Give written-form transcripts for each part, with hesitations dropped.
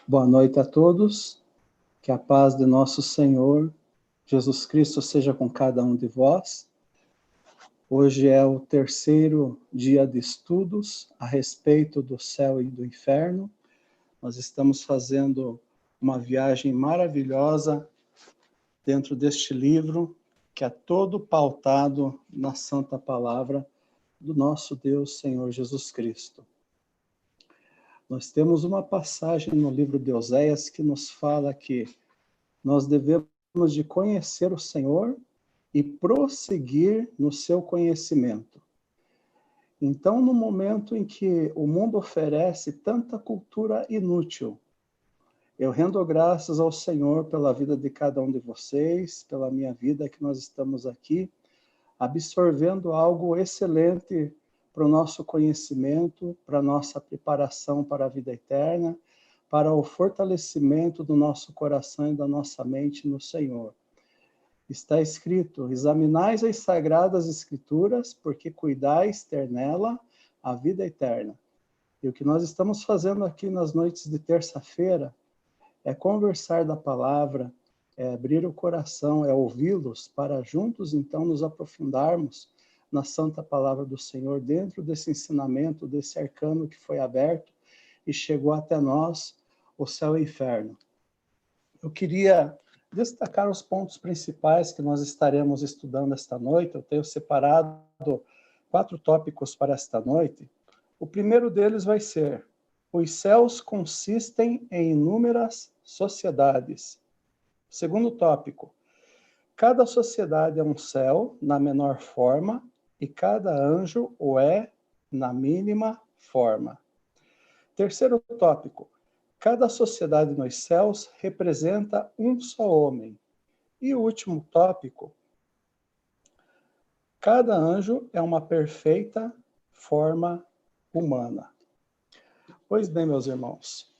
Boa noite a todos, que a paz de nosso Senhor Jesus Cristo seja com cada um de vós. Hoje é o terceiro dia de estudos a respeito do céu e do inferno. Nós estamos fazendo uma viagem maravilhosa dentro deste livro, que é todo pautado na santa palavra do nosso Deus, Senhor Jesus Cristo. Nós temos uma passagem no livro de Oséias que nos fala que nós devemos de conhecer o Senhor e prosseguir no seu conhecimento. Então, no momento em que o mundo oferece tanta cultura inútil, eu rendo graças ao Senhor pela vida de cada um de vocês, pela minha vida, que nós estamos aqui, absorvendo algo excelente para o nosso conhecimento, para a nossa preparação para a vida eterna, para o fortalecimento do nosso coração e da nossa mente no Senhor. Está escrito: examinais as sagradas escrituras, porque cuidais ter nela a vida eterna. E o que nós estamos fazendo aqui nas noites de terça-feira é conversar da palavra, é abrir o coração, é ouvi-los, para juntos então nos aprofundarmos na santa palavra do Senhor, dentro desse ensinamento, desse arcano que foi aberto e chegou até nós, o céu e o inferno. Eu queria destacar os pontos principais que nós estaremos estudando esta noite. Eu tenho separado 4 tópicos para esta noite. O primeiro deles vai ser: os céus consistem em inúmeras sociedades. Segundo tópico: cada sociedade é um céu na menor forma e cada anjo o é na mínima forma. Terceiro tópico: cada sociedade nos céus representa um só homem. E o último tópico: cada anjo é uma perfeita forma humana. Pois bem, meus irmãos,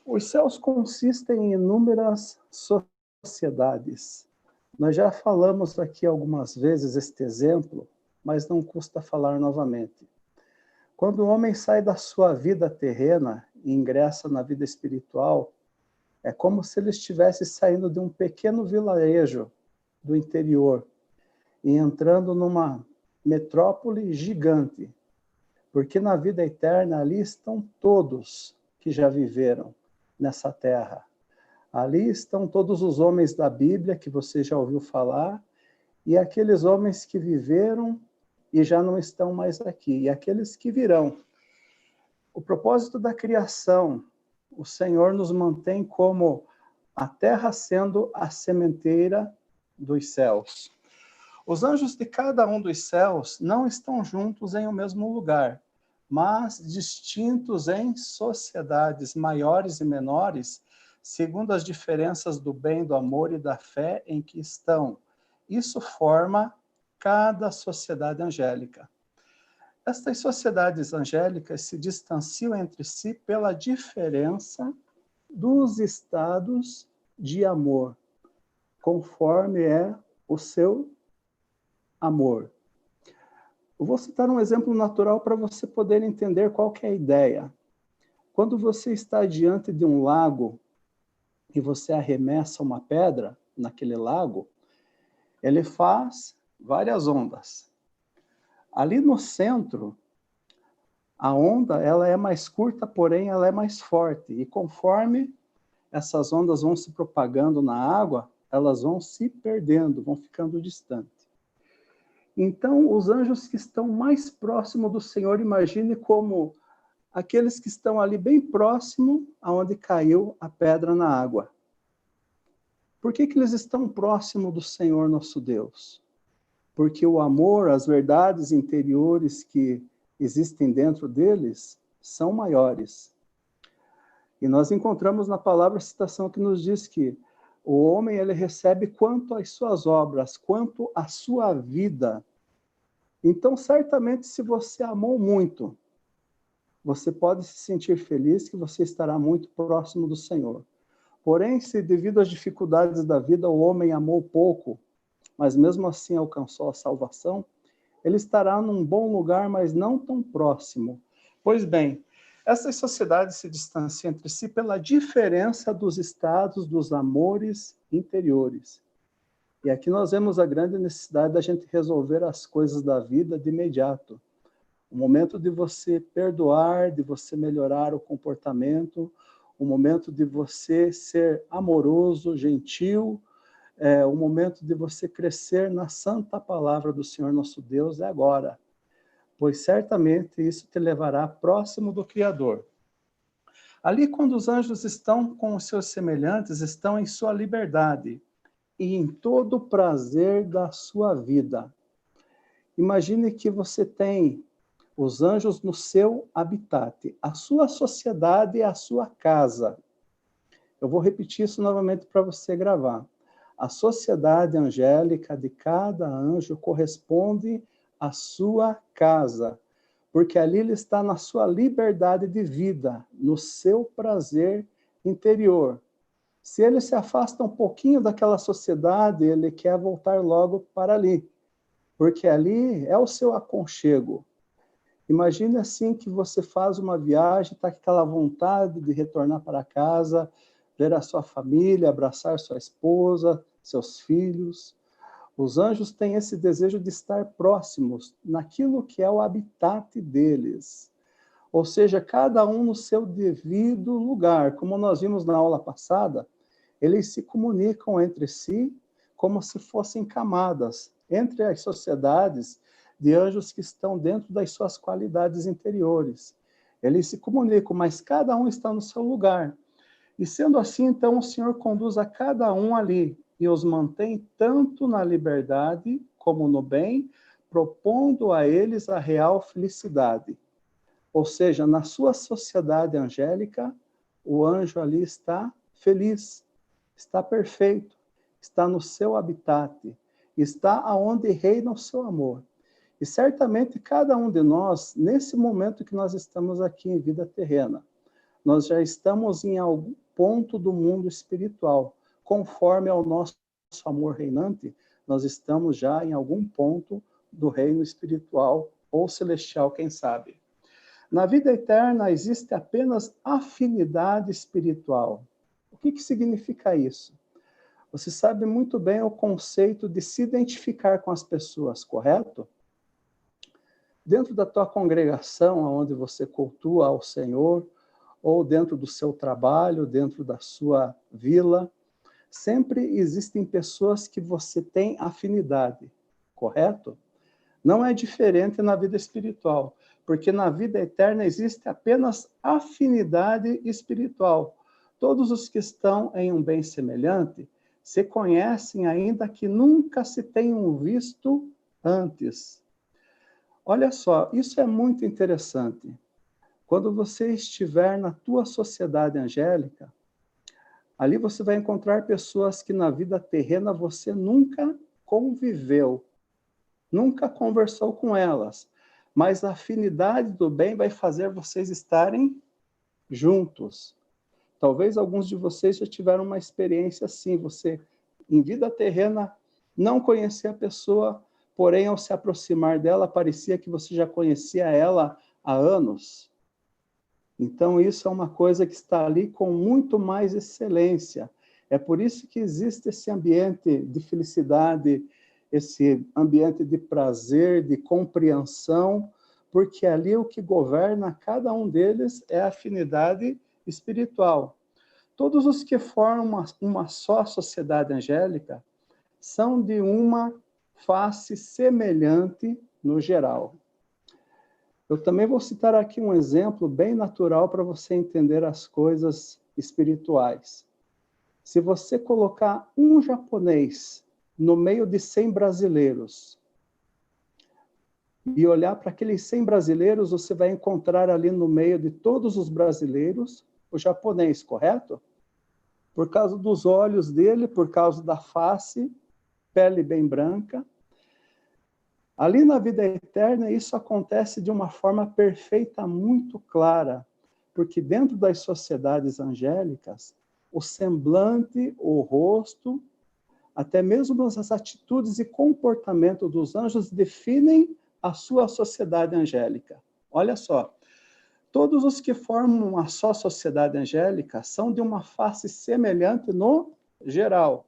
os céus consistem em inúmeras sociedades. Nós já falamos aqui algumas vezes este exemplo, mas não custa falar novamente. Quando o homem sai da sua vida terrena e ingressa na vida espiritual, é como se ele estivesse saindo de um pequeno vilarejo do interior e entrando numa metrópole gigante, porque na vida eterna ali estão todos que já viveram nessa terra. Ali estão todos os homens da Bíblia que você já ouviu falar, e aqueles homens que viveram e já não estão mais aqui, e aqueles que virão. O propósito da criação, o Senhor nos mantém como a terra sendo a sementeira dos céus. Os anjos de cada um dos céus não estão juntos em um mesmo lugar, mas distintos em sociedades maiores e menores, segundo as diferenças do bem, do amor e da fé em que estão. Isso forma cada sociedade angélica. Estas sociedades angélicas se distanciam entre si pela diferença dos estados de amor, conforme é o seu amor. Eu vou citar um exemplo natural para você poder entender qual que é a ideia. Quando você está diante de um lago e você arremessa uma pedra naquele lago, ele faz várias ondas. Ali no centro, a onda ela é mais curta, porém ela é mais forte. E conforme essas ondas vão se propagando na água, elas vão se perdendo, vão ficando distantes. Então, os anjos que estão mais próximos do Senhor, imagine como aqueles que estão ali bem próximo aonde caiu a pedra na água. Por que eles estão próximos do Senhor nosso Deus? Porque o amor, as verdades interiores que existem dentro deles são maiores. E nós encontramos na palavra a citação que nos diz que o homem ele recebe quanto às suas obras, quanto à sua vida. Então, certamente, se você amou muito, você pode se sentir feliz que você estará muito próximo do Senhor. Porém, se devido às dificuldades da vida o homem amou pouco, mas mesmo assim alcançou a salvação, ele estará num bom lugar, mas não tão próximo. Pois bem, Essas sociedades se distanciam entre si pela diferença dos estados dos amores interiores. E aqui nós vemos a grande necessidade da gente resolver as coisas da vida de imediato. O momento de você perdoar, de você melhorar o comportamento, o momento de você ser amoroso, gentil, o momento de você crescer na santa palavra do Senhor nosso Deus é agora. Pois certamente isso te levará próximo do Criador. Ali, quando os anjos estão com os seus semelhantes, estão em sua liberdade e em todo o prazer da sua vida. Imagine que você tem os anjos no seu habitat, a sua sociedade é a sua casa. Eu vou repetir isso novamente para você gravar. A sociedade angélica de cada anjo corresponde à sua casa, porque ali ele está na sua liberdade de vida, no seu prazer interior. Se ele se afasta um pouquinho daquela sociedade, ele quer voltar logo para ali, porque ali é o seu aconchego. Imagine assim que você faz uma viagem, está com aquela vontade de retornar para casa, ver a sua família, abraçar sua esposa, seus filhos. Os anjos têm esse desejo de estar próximos naquilo que é o habitat deles. Ou seja, cada um no seu devido lugar. Como nós vimos na aula passada, eles se comunicam entre si como se fossem camadas entre as sociedades de anjos que estão dentro das suas qualidades interiores. Eles se comunicam, mas cada um está no seu lugar. E sendo assim, então, o Senhor conduz a cada um ali e os mantém tanto na liberdade como no bem, propondo a eles a real felicidade. Ou seja, na sua sociedade angélica, o anjo ali está feliz, está perfeito, está no seu habitat, está aonde reina o seu amor. E certamente cada um de nós, nesse momento que nós estamos aqui em vida terrena, nós já estamos em algum ponto do mundo espiritual. Conforme ao nosso amor reinante, nós estamos já em algum ponto do reino espiritual ou celestial, quem sabe. Na vida eterna existe apenas afinidade espiritual. O que significa isso? Você sabe muito bem o conceito de se identificar com as pessoas, correto? Dentro da tua congregação, onde você cultua ao Senhor, ou dentro do seu trabalho, dentro da sua vila, sempre existem pessoas que você tem afinidade, correto? Não é diferente na vida espiritual, porque na vida eterna existe apenas afinidade espiritual. Todos os que estão em um bem semelhante se conhecem ainda que nunca se tenham visto antes. Olha só, isso é muito interessante. Quando você estiver na tua sociedade angélica, ali você vai encontrar pessoas que na vida terrena você nunca conviveu, nunca conversou com elas, mas a afinidade do bem vai fazer vocês estarem juntos. Talvez alguns de vocês já tiveram uma experiência assim, você em vida terrena não conhecia a pessoa, porém ao se aproximar dela parecia que você já conhecia ela há anos. Então, isso é uma coisa que está ali com muito mais excelência. É por isso que existe esse ambiente de felicidade, esse ambiente de prazer, de compreensão, porque ali o que governa cada um deles é a afinidade espiritual. Todos os que formam uma só sociedade angélica são de uma face semelhante no geral. Eu também vou citar aqui um exemplo bem natural para você entender as coisas espirituais. Se você colocar um japonês no meio de 100 brasileiros e olhar para aqueles 100 brasileiros, você vai encontrar ali no meio de todos os brasileiros o japonês, correto? Por causa dos olhos dele, por causa da face, pele bem branca. Ali na vida eterna, isso acontece de uma forma perfeita, muito clara, porque dentro das sociedades angélicas, o semblante, o rosto, até mesmo as atitudes e comportamento dos anjos definem a sua sociedade angélica. Olha só, Todos os que formam uma só sociedade angélica são de uma face semelhante no geral.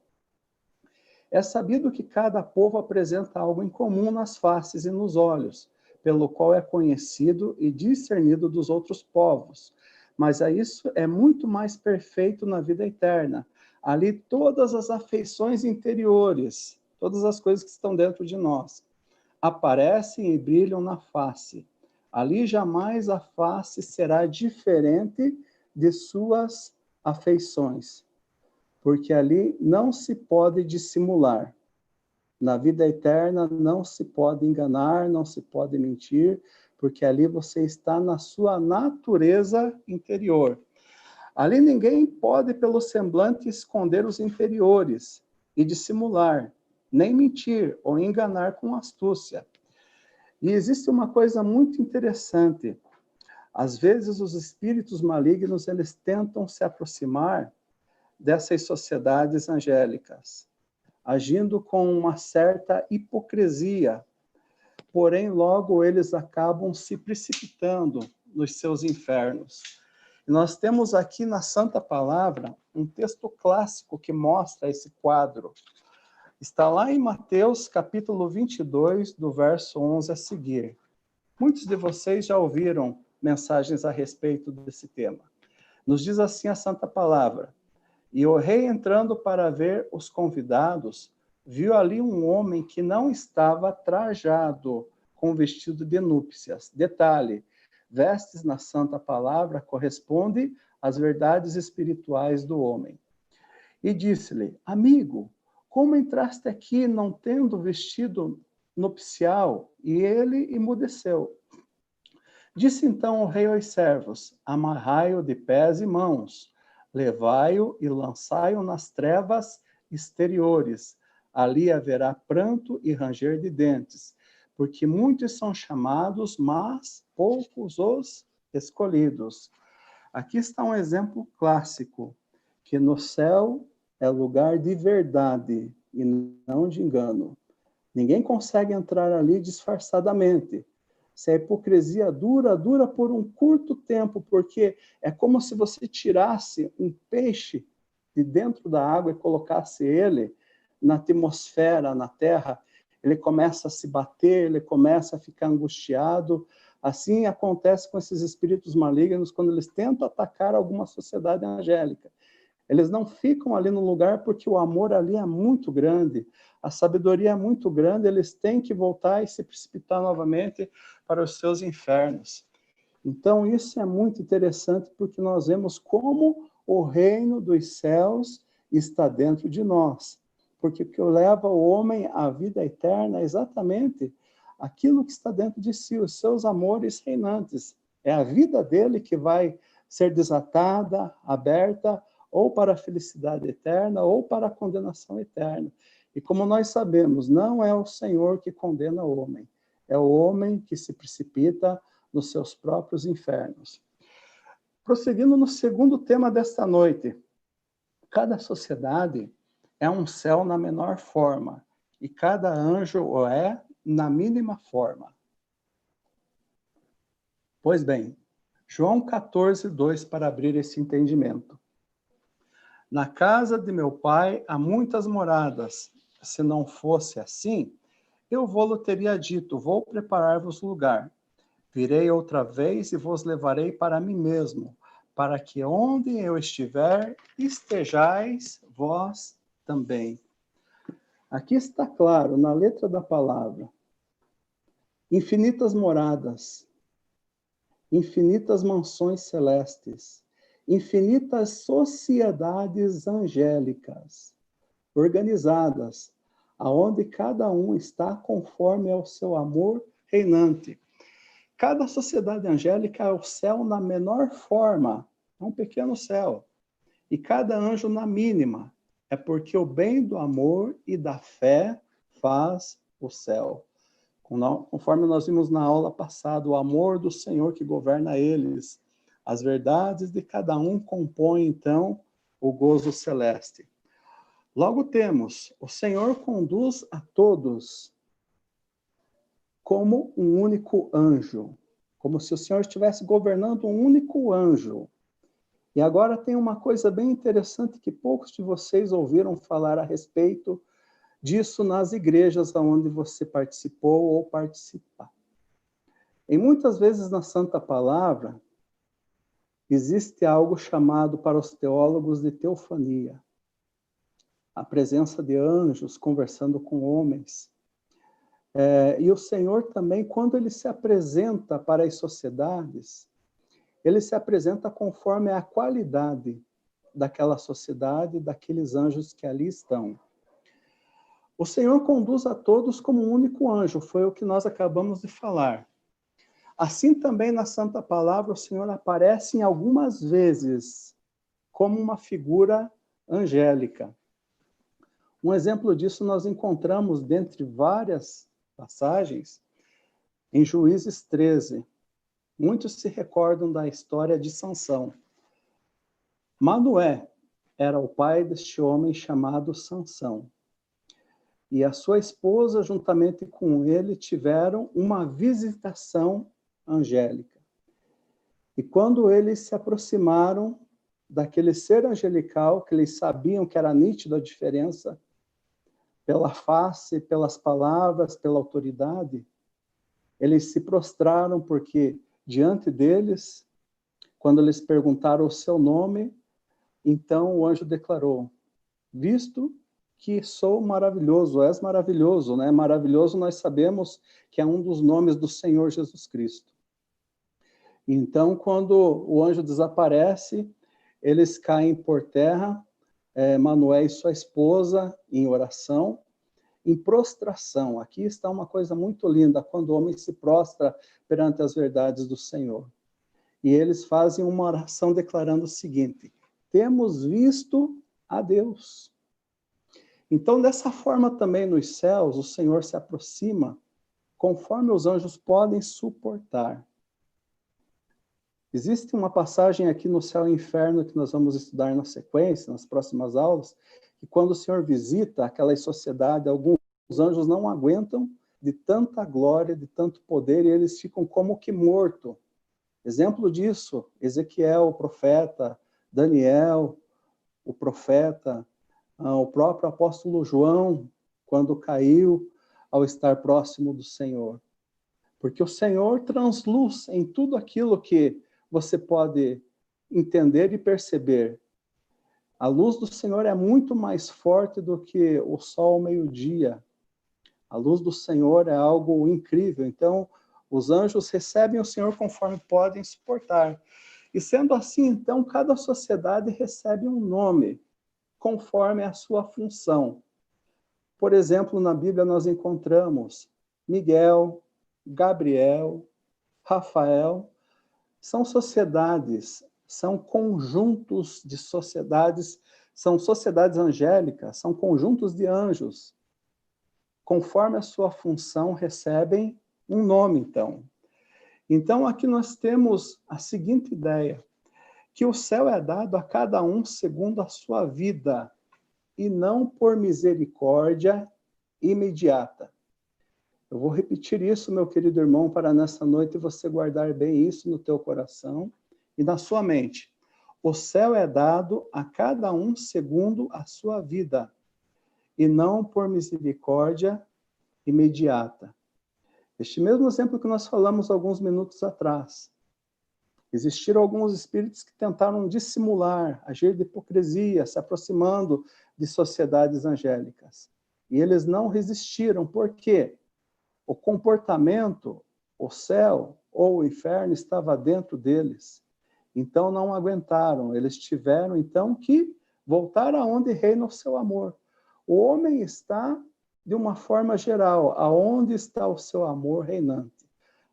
É sabido que cada povo apresenta algo em comum nas faces e nos olhos, pelo qual é conhecido e discernido dos outros povos. Mas isso é muito mais perfeito na vida eterna. Ali todas as afeições interiores, todas as coisas que estão dentro de nós, aparecem e brilham na face. Ali jamais a face será diferente de suas afeições, porque ali não se pode dissimular. Na vida eterna não se pode enganar, não se pode mentir, porque ali você está na sua natureza interior. Ali ninguém pode, pelo semblante, esconder os interiores e dissimular, nem mentir ou enganar com astúcia. E existe uma coisa muito interessante. Às vezes os espíritos malignos, eles tentam se aproximar dessas sociedades angélicas, agindo com uma certa hipocrisia, porém logo eles acabam se precipitando nos seus infernos. E nós temos aqui na Santa Palavra um texto clássico que mostra esse quadro. Está lá em Mateus, capítulo 22, do verso 11 a seguir. Muitos de vocês já ouviram mensagens a respeito desse tema. Nos diz assim a Santa Palavra: e o rei, entrando para ver os convidados, viu ali um homem que não estava trajado com vestido de núpcias. Detalhe, vestes na Santa Palavra corresponde às verdades espirituais do homem. E disse-lhe: amigo, como entraste aqui não tendo vestido nupcial? E ele emudeceu. Disse então o rei aos servos: amarrai-o de pés e mãos, levai-o e lançai-o nas trevas exteriores. Ali haverá pranto e ranger de dentes, porque muitos são chamados, mas poucos os escolhidos. Aqui está um exemplo clássico, que no céu é lugar de verdade e não de engano. Ninguém consegue entrar ali disfarçadamente. Se a hipocrisia dura, dura por um curto tempo, porque é como se você tirasse um peixe de dentro da água e colocasse ele na atmosfera, na terra. Ele começa a se bater, ele começa a ficar angustiado. Assim acontece com esses espíritos malignos quando eles tentam atacar alguma sociedade angélica. Eles não ficam ali no lugar porque o amor ali é muito grande, a sabedoria é muito grande, eles têm que voltar e se precipitar novamente para os seus infernos. Então, isso é muito interessante porque nós vemos como o reino dos céus está dentro de nós. Porque o que leva o homem à vida eterna é exatamente aquilo que está dentro de si, os seus amores reinantes. É a vida dele que vai ser desatada, aberta, ou para a felicidade eterna, ou para a condenação eterna. E como nós sabemos, não é o Senhor que condena o homem, é o homem que se precipita nos seus próprios infernos. Prosseguindo no segundo tema desta noite, cada sociedade é um céu na menor forma, e cada anjo o é na mínima forma. Pois bem, João 14, 2, para abrir esse entendimento. Na casa de meu pai há muitas moradas. Se não fosse assim, eu vou-lhe teria dito, vou preparar-vos lugar. Virei outra vez e vos levarei para mim mesmo, para que onde eu estiver, estejais vós também. Aqui está claro, na letra da palavra, infinitas moradas, infinitas mansões celestes, infinitas sociedades angélicas, organizadas, aonde cada um está conforme ao seu amor reinante. Cada sociedade angélica é o céu na menor forma, é um pequeno céu. E cada anjo na mínima, é porque o bem do amor e da fé faz o céu. Conforme nós vimos na aula passada, o amor do Senhor que governa eles, as verdades de cada um compõem, então, o gozo celeste. Logo temos, o Senhor conduz a todos como um único anjo, como se o Senhor estivesse governando um único anjo. E agora tem uma coisa bem interessante que poucos de vocês ouviram falar a respeito disso nas igrejas onde você participou ou participa. Em muitas vezes na Santa Palavra, existe algo chamado para os teólogos de teofania. A presença de anjos conversando com homens. E o Senhor também, quando ele se apresenta para as sociedades, ele se apresenta conforme a qualidade daquela sociedade, daqueles anjos que ali estão. O Senhor conduz a todos como um único anjo, foi o que nós acabamos de falar. Assim também na Santa Palavra, o Senhor aparece em algumas vezes como uma figura angélica. Um exemplo disso nós encontramos, dentre várias passagens, em Juízes 13. Muitos se recordam da história de Sansão. Manoé era o pai deste homem chamado Sansão. E a sua esposa, juntamente com ele, tiveram uma visitação angélica. E quando eles se aproximaram daquele ser angelical, que eles sabiam que era nítida a diferença, pela face, pelas palavras, pela autoridade, eles se prostraram porque diante deles, quando eles perguntaram o seu nome, então o anjo declarou: visto que sou maravilhoso, és maravilhoso, né? Maravilhoso nós sabemos que é um dos nomes do Senhor Jesus Cristo. Então, quando o anjo desaparece, eles caem por terra, Manoé e sua esposa, em oração, em prostração. Aqui está uma coisa muito linda, quando o homem se prostra perante as verdades do Senhor. E eles fazem uma oração declarando o seguinte: temos visto a Deus. Então, dessa forma também nos céus, o Senhor se aproxima conforme os anjos podem suportar. Existe uma passagem aqui no Céu e Inferno que nós vamos estudar na sequência, nas próximas aulas, que quando o Senhor visita aquela sociedade, alguns anjos não aguentam de tanta glória, de tanto poder, e eles ficam como que mortos. Exemplo disso, Ezequiel, o profeta, Daniel, o profeta, o próprio apóstolo João, quando caiu ao estar próximo do Senhor. Porque o Senhor transluz em tudo aquilo que você pode entender e perceber. A luz do Senhor é muito mais forte do que o sol ao meio-dia. A luz do Senhor é algo incrível. Então, os anjos recebem o Senhor conforme podem suportar. E sendo assim, então, cada sociedade recebe um nome, conforme a sua função. Por exemplo, na Bíblia nós encontramos Miguel, Gabriel, Rafael. São sociedades, são conjuntos de sociedades, são sociedades angélicas, são conjuntos de anjos. Conforme a sua função, recebem um nome, então. Então, aqui nós temos a seguinte ideia, que o céu é dado a cada um segundo a sua vida, e não por misericórdia imediata. Eu vou repetir isso, meu querido irmão, para nessa noite você guardar bem isso no teu coração e na sua mente. O céu é dado a cada um segundo a sua vida, e não por misericórdia imediata. Este mesmo exemplo que nós falamos alguns minutos atrás. Existiram alguns espíritos que tentaram dissimular, agir de hipocrisia, se aproximando de sociedades angélicas. E eles não resistiram. Por quê? O comportamento, o céu ou o inferno estava dentro deles. Então não aguentaram. Eles tiveram, então, que voltar aonde reina o seu amor. O homem está, de uma forma geral, aonde está o seu amor reinante.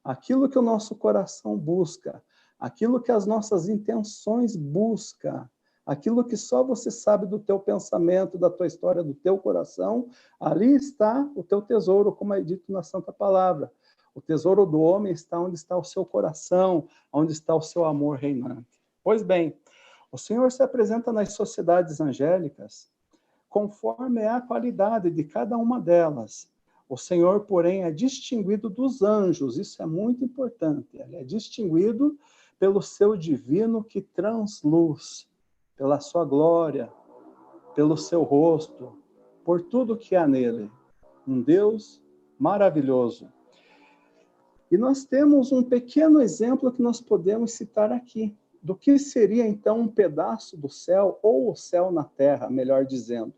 Aquilo que o nosso coração busca, aquilo que as nossas intenções buscam, aquilo que só você sabe do teu pensamento, da tua história, do teu coração, ali está o teu tesouro, como é dito na Santa Palavra. O tesouro do homem está onde está o seu coração, onde está o seu amor reinante. Pois bem, o Senhor se apresenta nas sociedades angélicas conforme a qualidade de cada uma delas. O Senhor, porém, é distinguido dos anjos, isso é muito importante. Ele é distinguido pelo seu divino que transluz, pela sua glória, pelo seu rosto, por tudo que há nele. Um Deus maravilhoso. E nós temos um pequeno exemplo que nós podemos citar aqui, do que seria então um pedaço do céu, ou o céu na terra, melhor dizendo.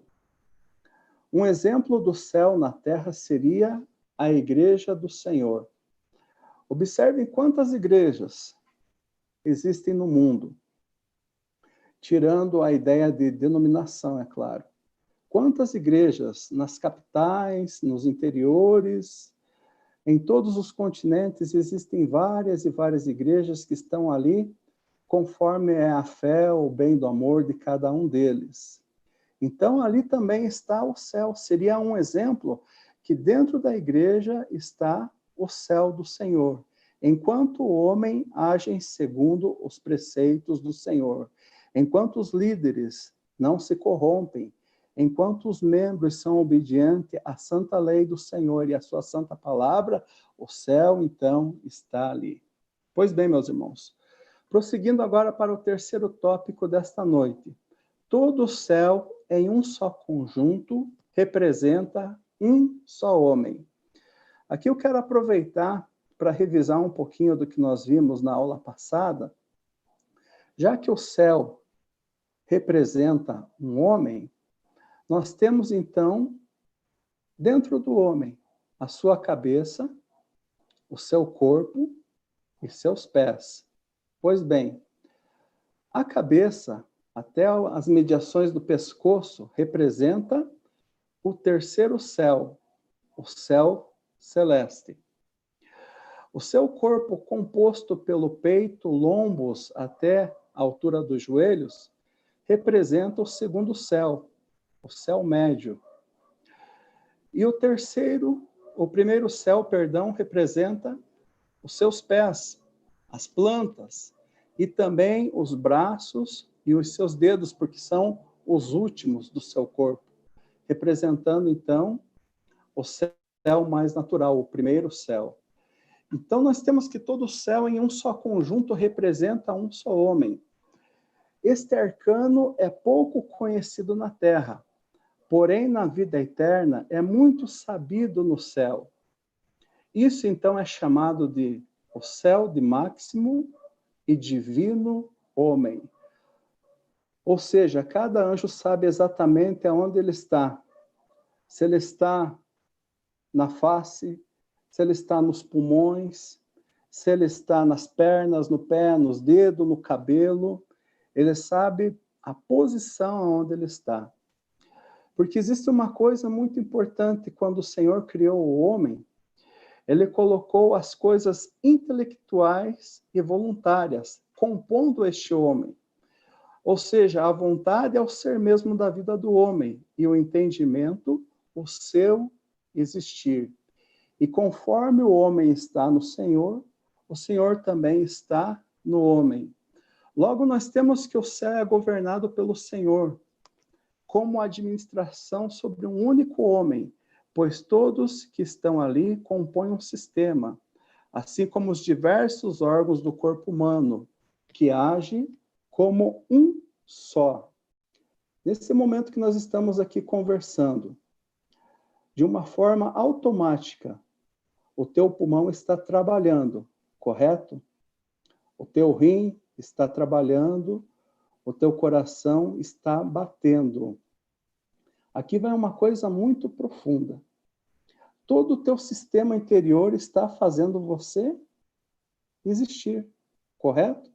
Um exemplo do céu na terra seria a igreja do Senhor. Observem quantas igrejas existem no mundo, tirando a ideia de denominação, é claro. Quantas igrejas nas capitais, nos interiores, em todos os continentes existem várias e várias igrejas que estão ali conforme é a fé, o bem do amor de cada um deles. Então, ali também está o céu. Seria um exemplo que dentro da igreja está o céu do Senhor, enquanto o homem age segundo os preceitos do Senhor, enquanto os líderes não se corrompem, enquanto os membros são obedientes à santa lei do Senhor e à sua santa palavra, o céu, então, está ali. Pois bem, meus irmãos, prosseguindo agora para o terceiro tópico desta noite. Todo o céu, em um só conjunto, representa um só homem. Aqui eu quero aproveitar para revisar um pouquinho do que nós vimos na aula passada. Já que o céu representa um homem, nós temos então, dentro do homem, a sua cabeça, o seu corpo e seus pés. Pois bem, a cabeça, até as mediações do pescoço, representa o terceiro céu, o céu celeste. O seu corpo, composto pelo peito, lombos até a altura dos joelhos, representa o segundo céu, o céu médio. E o primeiro céu, representa os seus pés, as plantas, e também os braços e os seus dedos, porque são os últimos do seu corpo, representando, então, o céu mais natural, o primeiro céu. Então, nós temos que todo o céu, em um só conjunto, representa um só homem. Este arcano é pouco conhecido na Terra, porém, na vida eterna, é muito sabido no céu. Isso, então, é chamado de o céu de máximo e divino homem. Ou seja, cada anjo sabe exatamente aonde ele está. Se ele está na face, se ele está nos pulmões, se ele está nas pernas, no pé, nos dedos, no cabelo. Ele sabe a posição onde ele está. Porque existe uma coisa muito importante, quando o Senhor criou o homem, ele colocou as coisas intelectuais e voluntárias, compondo este homem. Ou seja, a vontade é o ser mesmo da vida do homem, e o entendimento, o seu existir. E conforme o homem está no Senhor, o Senhor também está no homem. Logo, nós temos que o céu é governado pelo Senhor, como administração sobre um único homem, pois todos que estão ali compõem um sistema, assim como os diversos órgãos do corpo humano, que agem como um só. Nesse momento que nós estamos aqui conversando, de uma forma automática, o teu pulmão está trabalhando, correto? O teu rim está trabalhando, o teu coração está batendo. Aqui vai uma coisa muito profunda. Todo o teu sistema interior está fazendo você existir, correto?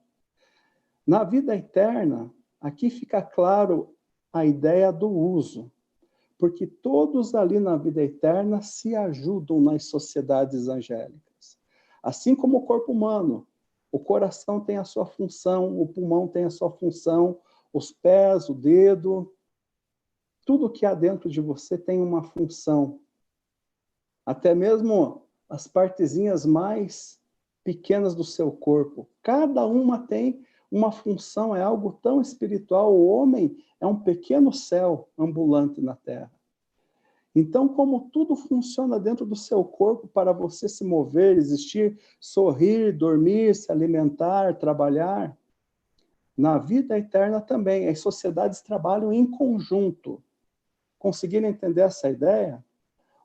Na vida eterna, aqui fica claro a ideia do uso, porque todos ali na vida eterna se ajudam nas sociedades angélicas. Assim como o corpo humano, o coração tem a sua função, o pulmão tem a sua função, os pés, o dedo, tudo que há dentro de você tem uma função. Até mesmo as partezinhas mais pequenas do seu corpo. Cada uma tem uma função, é algo tão espiritual. O homem é um pequeno céu ambulante na Terra. Então, como tudo funciona dentro do seu corpo para você se mover, existir, sorrir, dormir, se alimentar, trabalhar, na vida eterna também, as sociedades trabalham em conjunto. Conseguiram entender essa ideia?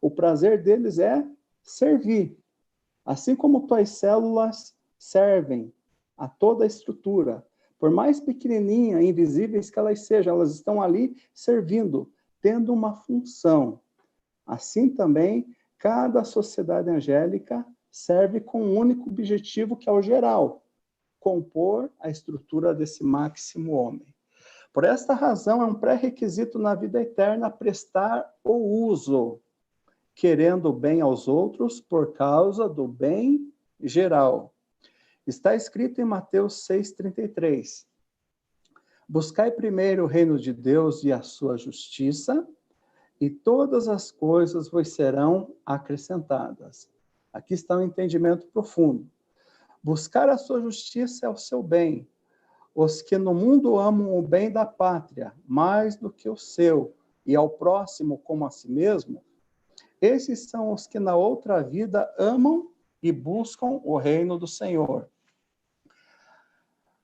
O prazer deles é servir. Assim como tuas células servem a toda a estrutura, por mais pequenininha, invisíveis que elas sejam, elas estão ali servindo, tendo uma função. Assim também, cada sociedade angélica serve com um único objetivo, que é o geral: compor a estrutura desse máximo homem. Por esta razão, é um pré-requisito na vida eterna prestar o uso, querendo o bem aos outros por causa do bem geral. Está escrito em Mateus 6,33. Buscai primeiro o reino de Deus e a sua justiça, e todas as coisas vos serão acrescentadas. Aqui está um entendimento profundo. Buscar a sua justiça é o seu bem. Os que no mundo amam o bem da pátria mais do que o seu, e ao próximo como a si mesmo, esses são os que na outra vida amam e buscam o reino do Senhor.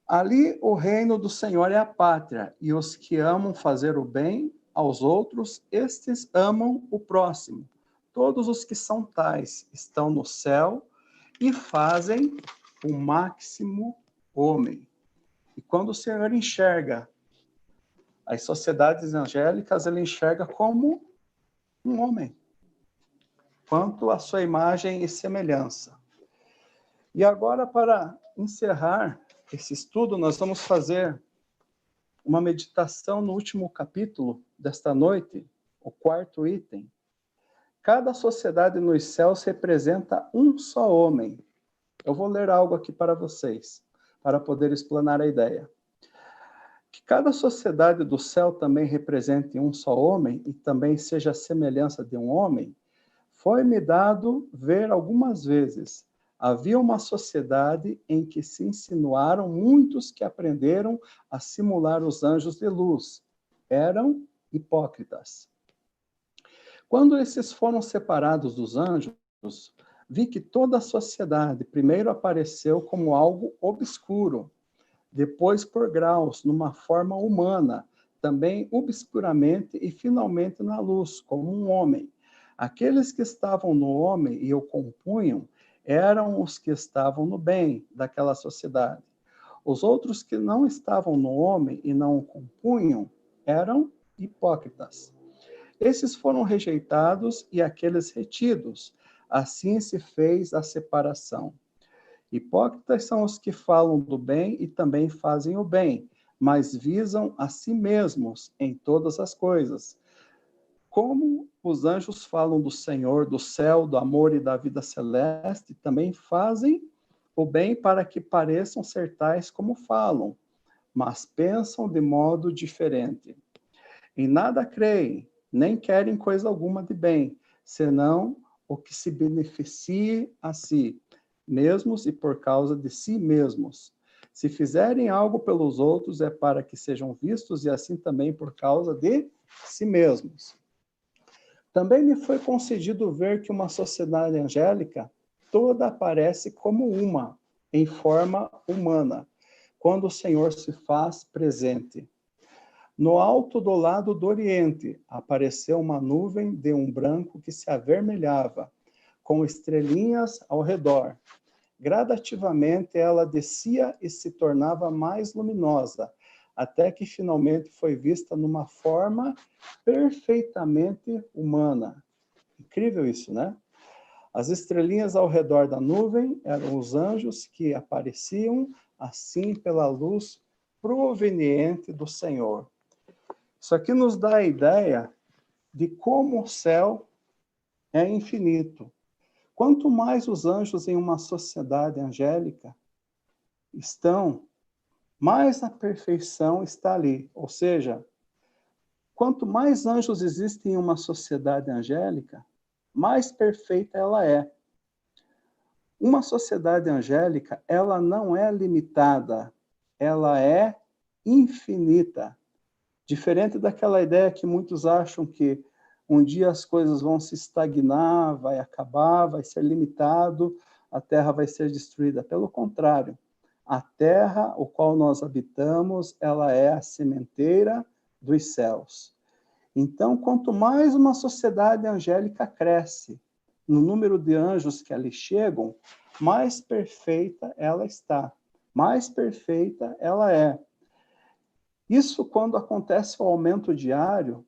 Ali o reino do Senhor é a pátria, e os que amam fazer o bem aos outros, estes amam o próximo. Todos os que são tais estão no céu e fazem o máximo homem. E quando o Senhor enxerga as sociedades angélicas, ele enxerga como um homem, quanto à sua imagem e semelhança. E agora, para encerrar esse estudo, nós vamos fazer uma meditação no último capítulo desta noite, o quarto item. Cada sociedade nos céus representa um só homem. Eu vou ler algo aqui para vocês, para poder explanar a ideia. Que cada sociedade do céu também represente um só homem e também seja a semelhança de um homem, foi-me dado ver algumas vezes. Havia uma sociedade em que se insinuaram muitos que aprenderam a simular os anjos de luz. Eram hipócritas. Quando esses foram separados dos anjos, vi que toda a sociedade primeiro apareceu como algo obscuro, depois por graus, numa forma humana, também obscuramente e finalmente na luz, como um homem. Aqueles que estavam no homem e o compunham eram os que estavam no bem daquela sociedade. Os outros que não estavam no homem e não o compunham eram hipócritas. Esses foram rejeitados e aqueles retidos. Assim se fez a separação. Hipócritas são os que falam do bem e também fazem o bem, mas visam a si mesmos em todas as coisas. Como os anjos falam do Senhor, do céu, do amor e da vida celeste, também fazem o bem para que pareçam ser tais como falam, mas pensam de modo diferente. Em nada creem, nem querem coisa alguma de bem, senão o que se beneficie a si mesmos e por causa de si mesmos. Se fizerem algo pelos outros, é para que sejam vistos e assim também por causa de si mesmos. Também me foi concedido ver que uma sociedade angélica toda aparece como uma, em forma humana, quando o Senhor se faz presente. No alto do lado do oriente, apareceu uma nuvem de um branco que se avermelhava, com estrelinhas ao redor. Gradativamente ela descia e se tornava mais luminosa, até que finalmente foi vista numa forma perfeitamente humana. Incrível isso, né? As estrelinhas ao redor da nuvem eram os anjos que apareciam assim pela luz proveniente do Senhor. Isso aqui nos dá a ideia de como o céu é infinito. Quanto mais os anjos em uma sociedade angélica estão, mais a perfeição está ali. Ou seja, quanto mais anjos existem em uma sociedade angélica, mais perfeita ela é. Uma sociedade angélica, ela não é limitada, ela é infinita. Diferente daquela ideia que muitos acham que um dia as coisas vão se estagnar, vai acabar, vai ser limitado, a terra vai ser destruída. Pelo contrário, a terra, o qual nós habitamos, ela é a sementeira dos céus. Então, quanto mais uma sociedade angélica cresce, no número de anjos que ali chegam, mais perfeita ela está, mais perfeita ela é. Isso, quando acontece o aumento diário,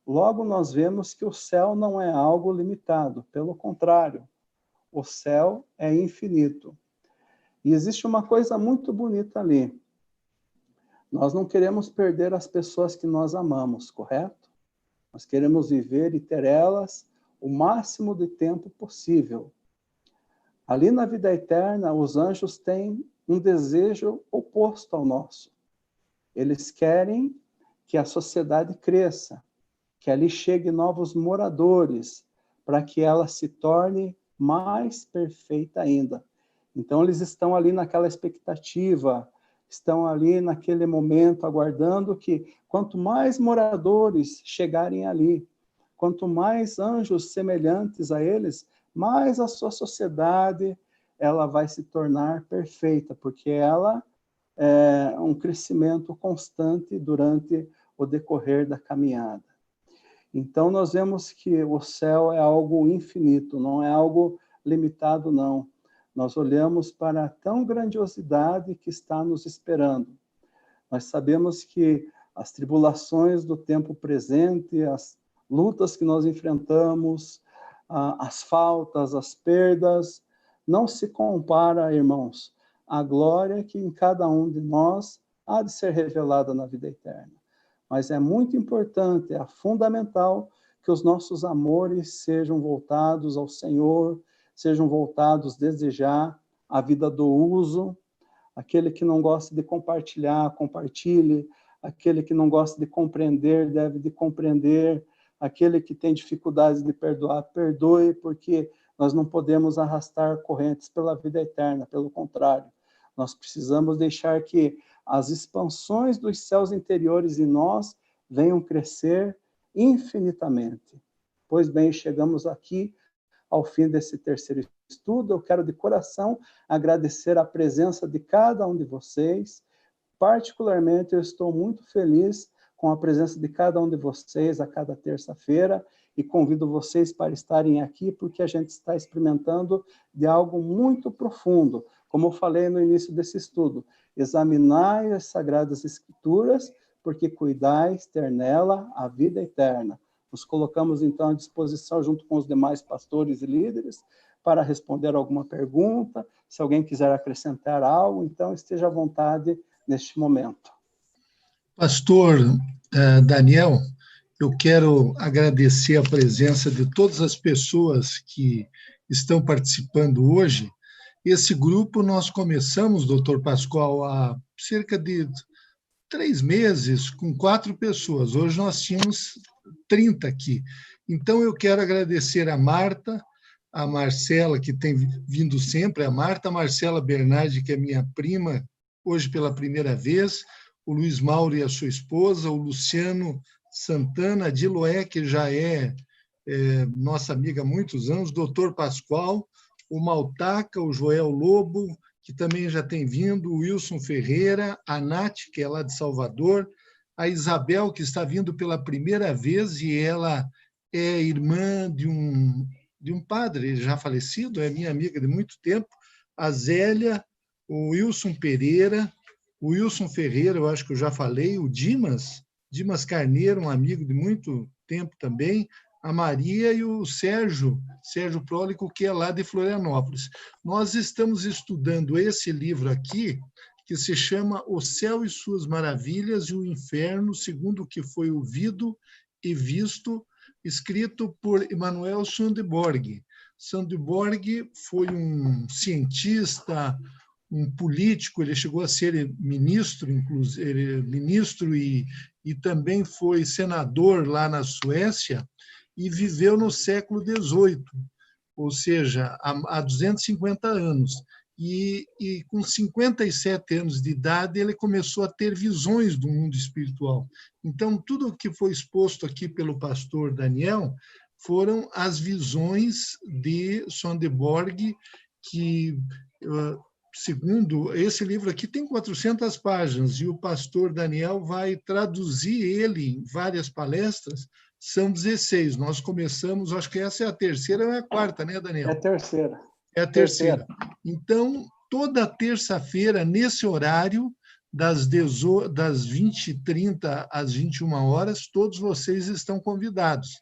logo nós vemos que o céu não é algo limitado, pelo contrário, o céu é infinito. E existe uma coisa muito bonita ali. Nós não queremos perder as pessoas que nós amamos, correto? Nós queremos viver e ter elas o máximo de tempo possível. Ali na vida eterna, os anjos têm um desejo oposto ao nosso. Eles querem que a sociedade cresça, que ali chegue novos moradores, para que ela se torne mais perfeita ainda. Então, eles estão ali naquela expectativa, estão ali naquele momento, aguardando que, quanto mais moradores chegarem ali, quanto mais anjos semelhantes a eles, mais a sua sociedade ela vai se tornar perfeita, porque ela é um crescimento constante durante o decorrer da caminhada. Então, nós vemos que o céu é algo infinito, não é algo limitado, não. Nós olhamos para a tão grandiosidade que está nos esperando. Nós sabemos que as tribulações do tempo presente, as lutas que nós enfrentamos, as faltas, as perdas, não se compara, irmãos, à glória que em cada um de nós há de ser revelada na vida eterna. Mas é muito importante, é fundamental que os nossos amores sejam voltados ao Senhor, sejam voltados desde já à vida do uso. Aquele que não gosta de compartilhar, compartilhe. Aquele que não gosta de compreender, deve de compreender. Aquele que tem dificuldades de perdoar, perdoe, porque nós não podemos arrastar correntes pela vida eterna, pelo contrário. Nós precisamos deixar que as expansões dos céus interiores em nós venham crescer infinitamente. Pois bem, chegamos aqui ao fim desse terceiro estudo. Eu quero de coração agradecer a presença de cada um de vocês. Particularmente, eu estou muito feliz com a presença de cada um de vocês a cada terça-feira e convido vocês para estarem aqui porque a gente está experimentando de algo muito profundo. Como eu falei no início desse estudo, examinai as Sagradas Escrituras, porque cuidais ter nela a vida eterna. Nos colocamos, então, à disposição, junto com os demais pastores e líderes, para responder alguma pergunta. Se alguém quiser acrescentar algo, então esteja à vontade neste momento. Pastor Daniel, eu quero agradecer a presença de todas as pessoas que estão participando hoje. Esse grupo nós começamos, doutor Pascoal, há cerca de 3 meses, com 4 pessoas. Hoje nós tínhamos 30 aqui. Então, eu quero agradecer a Marta, a Marcela, que tem vindo sempre, a Marta, a Marcela Bernardi, que é minha prima, hoje pela primeira vez, o Luiz Mauro e a sua esposa, o Luciano Santana, a Diloé, que já é nossa amiga há muitos anos, o doutor Pascoal, o Maltaca, o Joel Lobo, que também já tem vindo, o Wilson Ferreira, a Nath, que é lá de Salvador, a Isabel, que está vindo pela primeira vez, e ela é irmã de um padre já falecido, é minha amiga de muito tempo, a Zélia, o Wilson Pereira, o Wilson Ferreira, eu acho que eu já falei, o Dimas Carneiro, um amigo de muito tempo também, a Maria e o Sérgio Prólico, que é lá de Florianópolis. Nós estamos estudando esse livro aqui, que se chama O Céu e Suas Maravilhas e o Inferno, segundo o que foi ouvido e visto, escrito por Emanuel Swedenborg. Swedenborg foi um cientista, um político, ele chegou a ser ministro, inclusive, ministro e também foi senador lá na Suécia, e viveu no século XVIII, ou seja, há 250 anos. e com 57 anos de idade ele começou a ter visões do mundo espiritual. Então, tudo o que foi exposto aqui pelo pastor Daniel foram as visões de Sonderborg, que, segundo esse livro aqui, tem 400 páginas, e o pastor Daniel vai traduzir ele em várias palestras. São 16. Nós começamos, acho que essa é a terceira ou é a quarta, né, Daniel? É a terceira. É a terceira. Então, toda terça-feira, nesse horário, das 20h30 às 21h, todos vocês estão convidados.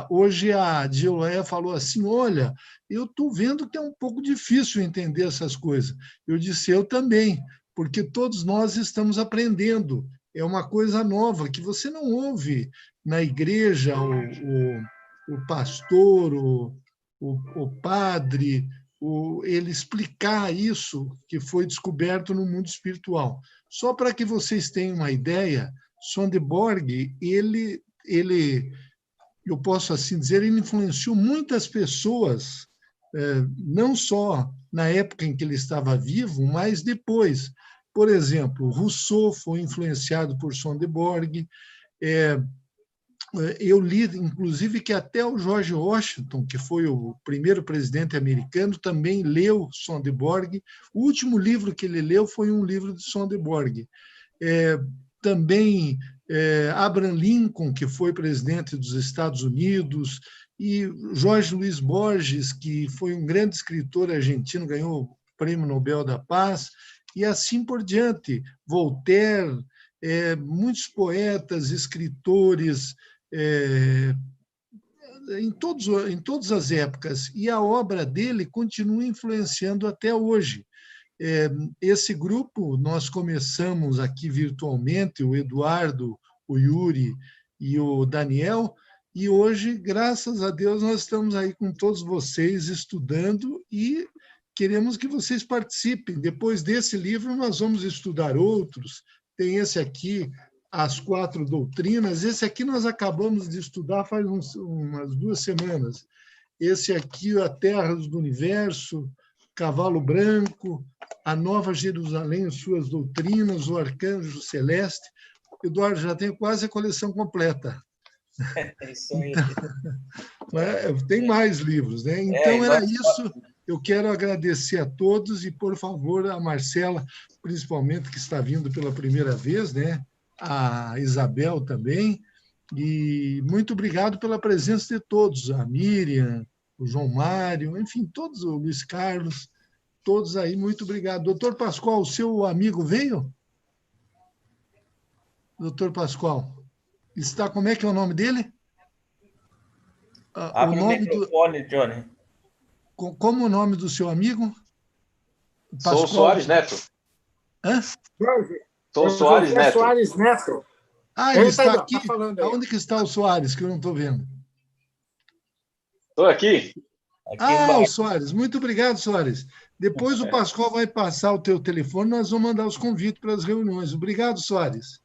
Hoje a Diloé falou assim, olha, eu estou vendo que é um pouco difícil entender essas coisas. Eu disse, eu também, porque todos nós estamos aprendendo. É uma coisa nova que você não ouve na igreja, o pastor, o padre, ele explicar isso que foi descoberto no mundo espiritual. Só para que vocês tenham uma ideia, Sonderborg, eu posso assim dizer, ele influenciou muitas pessoas, não só na época em que ele estava vivo, mas depois. Por exemplo, Rousseau foi influenciado por Sonderborg. Eu li, inclusive, que até o George Washington, que foi o primeiro presidente americano, também leu Sonderborg. O último livro que ele leu foi um livro de Sonderborg. Também Abraham Lincoln, que foi presidente dos Estados Unidos, e Jorge Luiz Borges, que foi um grande escritor argentino, ganhou o Prêmio Nobel da Paz, e assim por diante. Voltaire, muitos poetas, escritores, em todas as épocas, e a obra dele continua influenciando até hoje. Esse grupo, nós começamos aqui virtualmente, o Eduardo, o Yuri e o Daniel, e hoje, graças a Deus, nós estamos aí com todos vocês estudando e queremos que vocês participem. Depois desse livro, nós vamos estudar outros. Tem esse aqui, As Quatro Doutrinas. Esse aqui nós acabamos de estudar faz umas 2 semanas. Esse aqui, A Terra do Universo, Cavalo Branco, A Nova Jerusalém, Suas Doutrinas, O Arcanjo Celeste. Eduardo, já tenho quase a coleção completa. Isso aí. Então, tem mais livros, né? Então, era isso. Eu quero agradecer a todos e, por favor, a Marcela, principalmente, que está vindo pela primeira vez, né? A Isabel também. E muito obrigado pela presença de todos, a Miriam, o João Mário, enfim, todos, o Luiz Carlos, todos aí, muito obrigado. Doutor Pascoal, o seu amigo veio? Doutor Pascoal, está, como é que é o nome dele? Abre o microfone, Johnny. Como o nome do seu amigo? Pascoal. Sou Soares Neto. Hã? Sou Soares Neto. Soares Neto. Ele está aqui. Onde que está o Soares, que eu não estou vendo? Estou aqui. O Soares. Muito obrigado, Soares. Depois o Pascoal vai passar o teu telefone, nós vamos mandar os convites para as reuniões. Obrigado, Soares.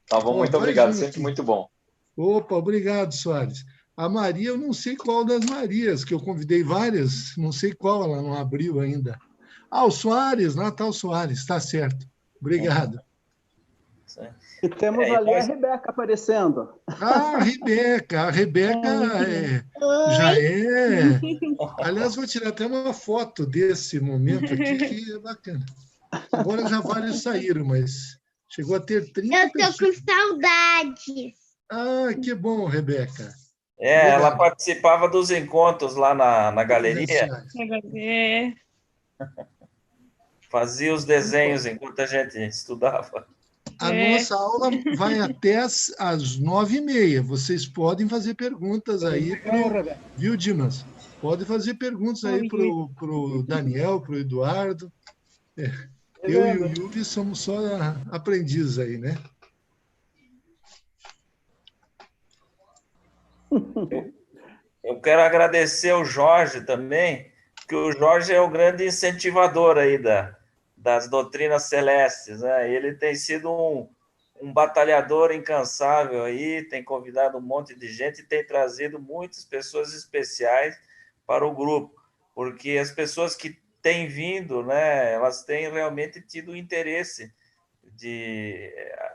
Tá bom, muito obrigado, sempre muito bom. Opa, obrigado, Soares. A Maria, eu não sei qual das Marias, que eu convidei várias, não sei qual, ela não abriu ainda. O Soares, lá está o Soares, está certo. Obrigado. E temos ali a Rebeca aparecendo. A Rebeca já é... Aliás, vou tirar até uma foto desse momento aqui, que é bacana. Agora já vários saíram, mas chegou a ter 30 pessoas. Eu estou com saudades. Que bom, Rebeca. Ela participava dos encontros lá na galeria. Fazia os desenhos enquanto a gente estudava. A nossa aula vai até às 9h30. Vocês podem fazer perguntas aí, viu, Dimas? Pode fazer perguntas aí para o Daniel, para o Eduardo. Eu e o Yuri somos só aprendizes aí, né? Eu quero agradecer ao Jorge também, que o Jorge é o grande incentivador aí das doutrinas celestes, né? Ele tem sido um batalhador incansável aí, tem convidado um monte de gente e tem trazido muitas pessoas especiais para o grupo, porque as pessoas que têm vindo, né? Elas têm realmente tido interesse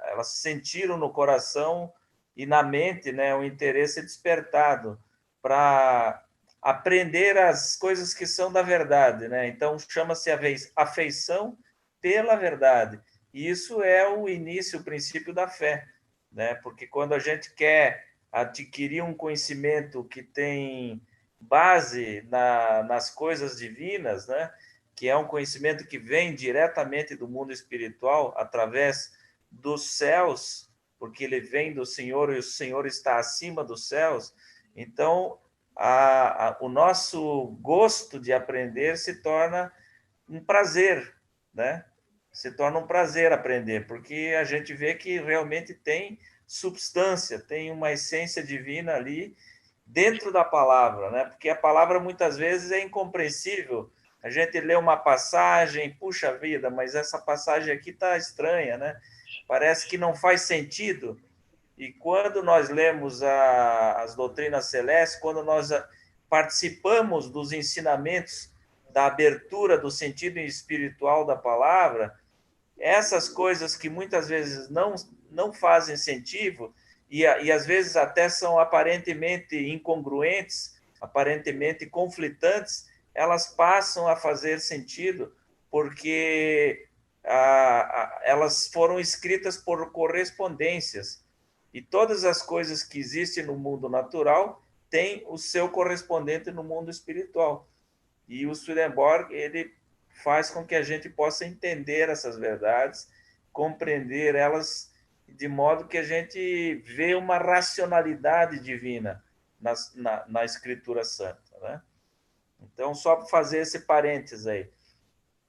elas sentiram no coração e na mente, né, o interesse despertado para aprender as coisas que são da verdade, né? Então chama-se afeição pela verdade. E isso é o início, o princípio da fé, né? Porque quando a gente quer adquirir um conhecimento que tem base nas coisas divinas, né? Que é um conhecimento que vem diretamente do mundo espiritual, através dos céus, porque ele vem do Senhor e o Senhor está acima dos céus. Então, o nosso gosto de aprender se torna um prazer, né? Se torna um prazer aprender, porque a gente vê que realmente tem substância, tem uma essência divina ali dentro da palavra, né? Porque a palavra muitas vezes é incompreensível. A gente lê uma passagem, puxa vida, mas essa passagem aqui está estranha, né? Parece que não faz sentido. E quando nós lemos as doutrinas celestes, quando nós participamos dos ensinamentos da abertura do sentido espiritual da palavra, essas coisas que muitas vezes não fazem sentido e às vezes até são aparentemente incongruentes, aparentemente conflitantes, elas passam a fazer sentido porque elas foram escritas por correspondências. E todas as coisas que existem no mundo natural têm o seu correspondente no mundo espiritual. E o Swedenborg, ele faz com que a gente possa entender essas verdades, compreender elas de modo que a gente vê uma racionalidade divina na Escritura Santa, né? Então, só para fazer esse parênteses aí.